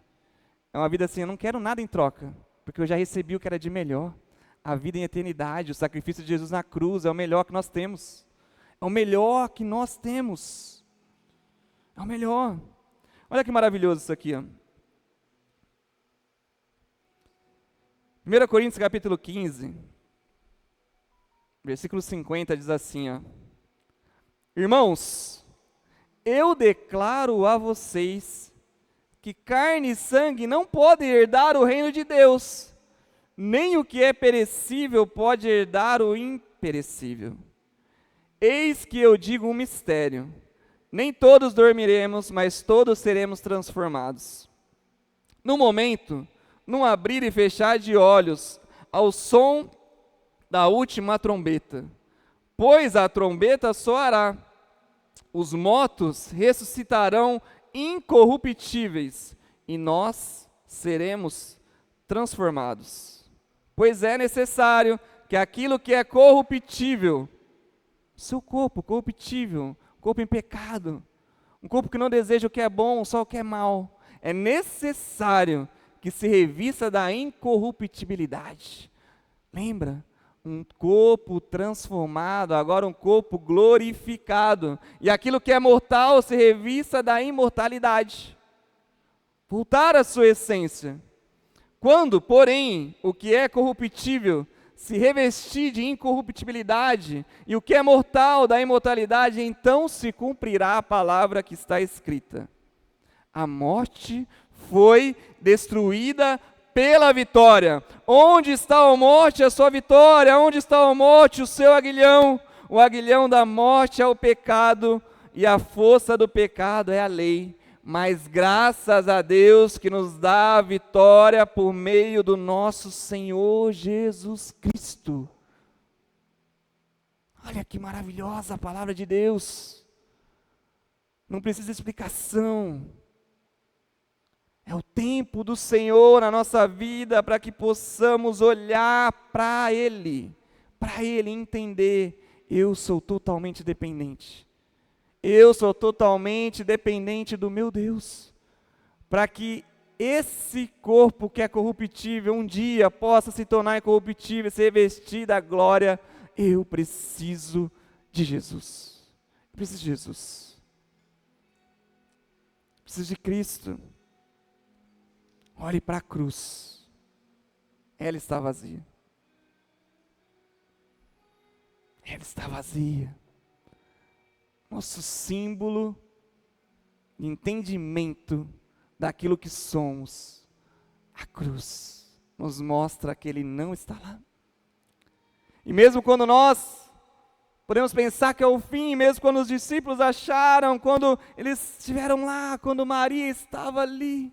É uma vida assim, eu não quero nada em troca, porque eu já recebi o que era de melhor. A vida em eternidade, o sacrifício de Jesus na cruz é o melhor que nós temos. É o melhor que nós temos. É o melhor. Olha que maravilhoso isso aqui, ó. 1 Coríntios capítulo 15, versículo 50 diz assim, ó. Irmãos, eu declaro a vocês que carne e sangue não podem herdar o reino de Deus, nem o que é perecível pode herdar o imperecível. Eis que eu digo um mistério, nem todos dormiremos, mas todos seremos transformados. No momento, num abrir e fechar de olhos, ao som da última trombeta. Pois a trombeta soará, os mortos ressuscitarão incorruptíveis, e nós seremos transformados. Pois é necessário que aquilo que é corruptível, seu corpo corruptível, corpo em pecado, um corpo que não deseja o que é bom, só o que é mal, é necessário que se revista da incorruptibilidade. Lembra? Um corpo transformado, agora um corpo glorificado. E aquilo que é mortal se revista da imortalidade. Voltar à sua essência. Quando, porém, o que é corruptível se revestir de incorruptibilidade, e o que é mortal da imortalidade, então se cumprirá a palavra que está escrita. A morte foi destruída pela vitória. Onde está a morte, a sua vitória? Onde está a morte, o seu aguilhão? O aguilhão da morte é o pecado, e a força do pecado é a lei. Mas graças a Deus que nos dá a vitória por meio do nosso Senhor Jesus Cristo. Olha que maravilhosa a palavra de Deus. Não precisa explicação. É o tempo do Senhor na nossa vida para que possamos olhar para Ele e entender, eu sou totalmente dependente. Eu sou totalmente dependente do meu Deus. Para que esse corpo que é corruptível um dia possa se tornar incorruptível, se revestir da glória, eu preciso de Jesus. Eu preciso de Jesus. Eu preciso de Cristo. Olhe para a cruz, ela está vazia. Ela está vazia. Nosso símbolo de entendimento daquilo que somos, a cruz, nos mostra que Ele não está lá. E mesmo quando nós podemos pensar que é o fim, mesmo quando os discípulos acharam, quando eles estiveram lá, quando Maria estava ali,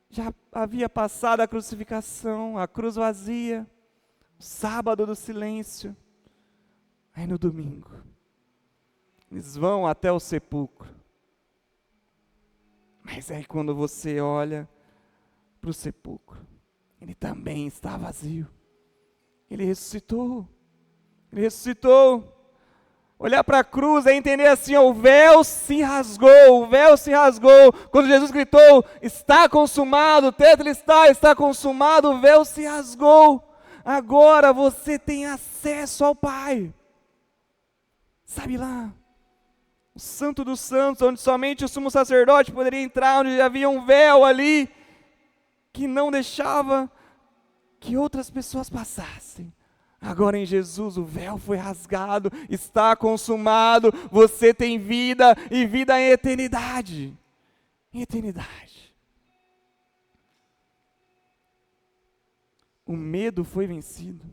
já havia passado a crucificação, a cruz vazia, o sábado do silêncio. Aí no domingo, eles vão até o sepulcro. Mas aí quando você olha para o sepulcro, ele também está vazio. Ele ressuscitou. Ele ressuscitou. Olhar para a cruz é entender assim, ó, o véu se rasgou, o véu se rasgou. Quando Jesus gritou, está consumado, tetelestai, está consumado, o véu se rasgou. Agora você tem acesso ao Pai. Sabe lá, o Santo dos Santos, onde somente o sumo sacerdote poderia entrar, onde havia um véu ali, que não deixava que outras pessoas passassem. Agora em Jesus o véu foi rasgado, está consumado, você tem vida e vida em eternidade. Em eternidade. O medo foi vencido.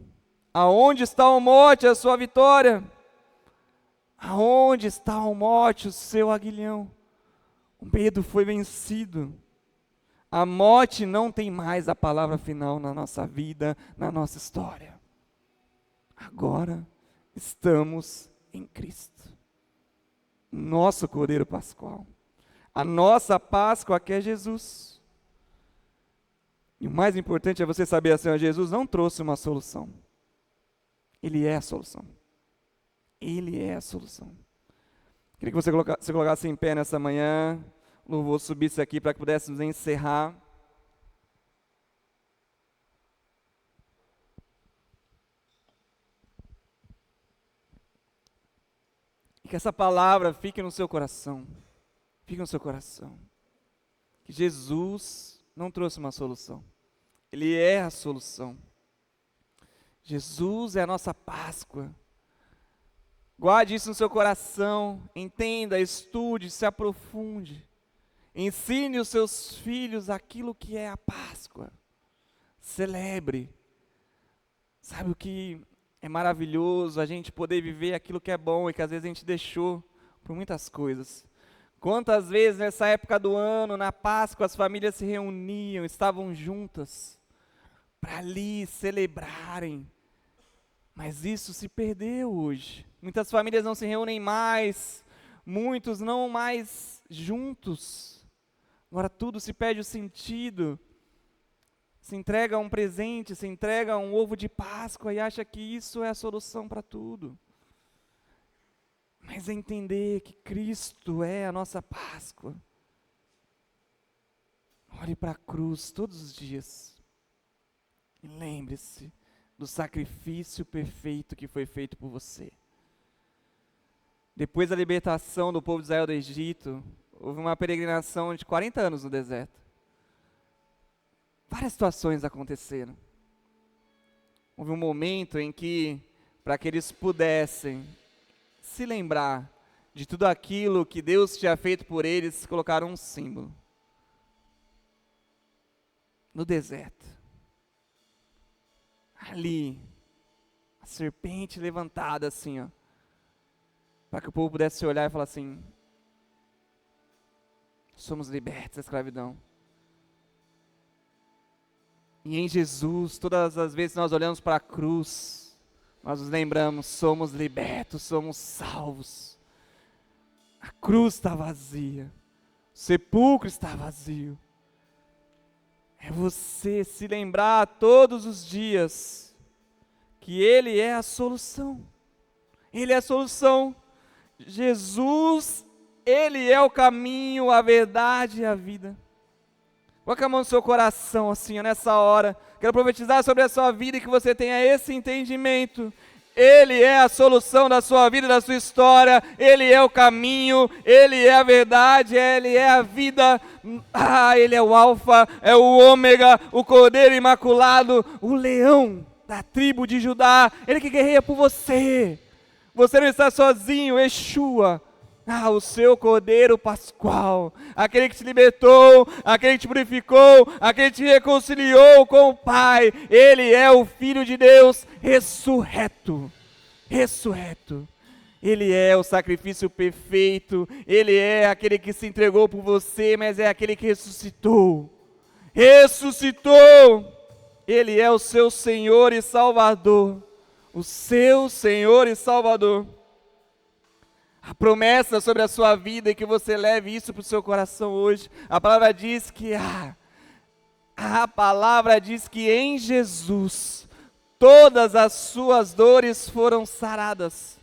Aonde está a morte, a sua vitória? Aonde está a morte, o seu aguilhão? O medo foi vencido. A morte não tem mais a palavra final na nossa vida, na nossa história. Agora estamos em Cristo, nosso Cordeiro Pascual. A nossa Páscoa que é Jesus. E o mais importante é você saber assim, ó, Jesus não trouxe uma solução. Ele é a solução. Ele é a solução. Queria que você se colocasse em pé nessa manhã, o louvor subisse aqui para que pudéssemos encerrar. E que essa palavra fique no seu coração. Fique no seu coração. Que Jesus não trouxe uma solução. Ele é a solução. Jesus é a nossa Páscoa. Guarde isso no seu coração. Entenda, estude, se aprofunde. Ensine os seus filhos aquilo que é a Páscoa. Celebre. Sabe o que é maravilhoso? A gente poder viver aquilo que é bom e que às vezes a gente deixou por muitas coisas. Quantas vezes nessa época do ano, na Páscoa, as famílias se reuniam, estavam juntas para ali celebrarem. Mas isso se perdeu hoje. Muitas famílias não se reúnem mais, muitos não mais juntos. Agora tudo se perde o sentido. Se entrega um presente, se entrega um ovo de Páscoa e acha que isso é a solução para tudo. Mas é entender que Cristo é a nossa Páscoa. Olhe para a cruz todos os dias. E lembre-se do sacrifício perfeito que foi feito por você. Depois da libertação do povo de Israel do Egito, houve uma peregrinação de 40 anos no deserto. Várias situações aconteceram. Houve um momento em que, para que eles pudessem se lembrar de tudo aquilo que Deus tinha feito por eles, colocaram um símbolo. No deserto. Ali, a serpente levantada assim, ó, para que o povo pudesse olhar e falar assim: somos libertos da escravidão. E em Jesus, todas as vezes que nós olhamos para a cruz, nós nos lembramos, somos libertos, somos salvos. A cruz está vazia, o sepulcro está vazio. É você se lembrar todos os dias que Ele é a solução. Ele é a solução. Jesus, Ele é o caminho, a verdade e a vida. Coloque a mão no seu coração assim, nessa hora. Quero profetizar sobre a sua vida e que você tenha esse entendimento. Ele é a solução da sua vida, da sua história. Ele é o caminho, Ele é a verdade, Ele é a vida. Ele é o alfa, é o ômega, o cordeiro imaculado, o leão da tribo de Judá. Ele que guerreia por você. Você não está sozinho, Yeshua. O seu Cordeiro Pascual, aquele que te libertou, aquele que te purificou, aquele que te reconciliou com o Pai. Ele é o Filho de Deus ressurreto, ressurreto. Ele é o sacrifício perfeito, Ele é aquele que se entregou por você, mas é aquele que ressuscitou. Ressuscitou! Ele é o seu Senhor e Salvador, o seu Senhor e Salvador. A promessa sobre a sua vida e que você leve isso para o seu coração hoje. A palavra diz que em Jesus todas as suas dores foram saradas.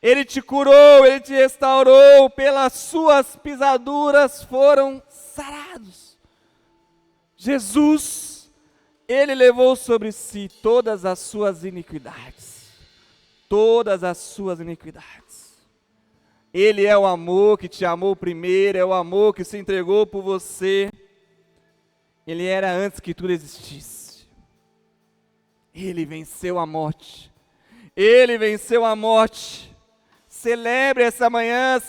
Ele te curou, Ele te restaurou, pelas suas pisaduras foram sarados. Jesus, Ele levou sobre si todas as suas iniquidades. Todas as suas iniquidades. Ele é o amor que te amou primeiro, é o amor que se entregou por você. Ele era antes que tudo existisse. Ele venceu a morte. Ele venceu a morte. Celebre essa manhã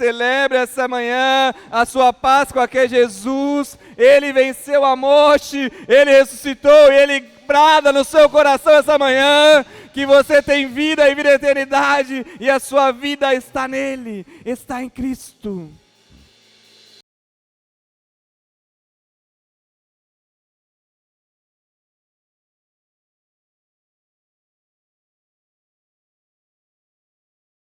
a sua Páscoa que é Jesus. Ele venceu a morte, Ele ressuscitou e Ele brada no seu coração essa manhã que você tem vida e vida e eternidade e a sua vida está nele, está em Cristo.